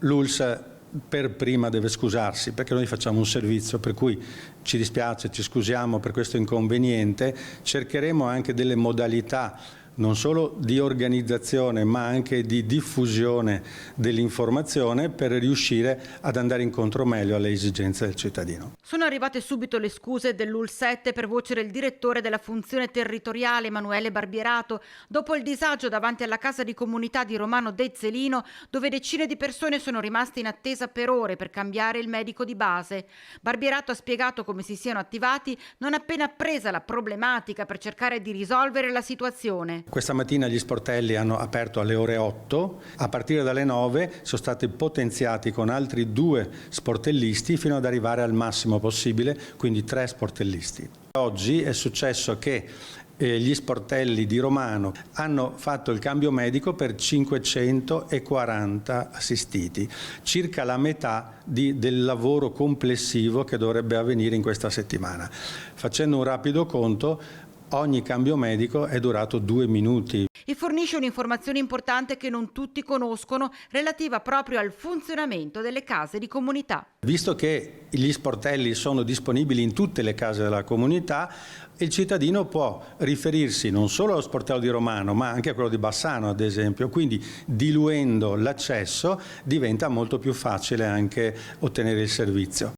l'ULSS per prima deve scusarsi, perché noi facciamo un servizio, per cui ci dispiace, ci scusiamo per questo inconveniente. Cercheremo anche delle modalità non solo di organizzazione ma anche di diffusione dell'informazione per riuscire ad andare incontro meglio alle esigenze del cittadino. Sono arrivate subito le scuse dell'ULSS 7 per voce del direttore della funzione territoriale Emanuele Barbierato, dopo il disagio davanti alla casa di comunità di Romano Dezzelino, dove decine di persone sono rimaste in attesa per ore per cambiare il medico di base. Barbierato ha spiegato come si siano attivati non appena appresa la problematica per cercare di risolvere la situazione. Questa mattina gli sportelli hanno aperto alle ore 8, a partire dalle 9 sono stati potenziati con altri 2 sportellisti fino ad arrivare al massimo possibile, quindi 3 sportellisti. Oggi è successo che gli sportelli di Romano hanno fatto il cambio medico per 540 assistiti, circa la metà del lavoro complessivo che dovrebbe avvenire in questa settimana. Facendo un rapido conto, ogni cambio medico è durato 2 minuti. E fornisce un'informazione importante che non tutti conoscono, relativa proprio al funzionamento delle case di comunità. Visto che gli sportelli sono disponibili in tutte le case della comunità, il cittadino può riferirsi non solo allo sportello di Romano, ma anche a quello di Bassano, ad esempio. Quindi, diluendo l'accesso, diventa molto più facile anche ottenere il servizio.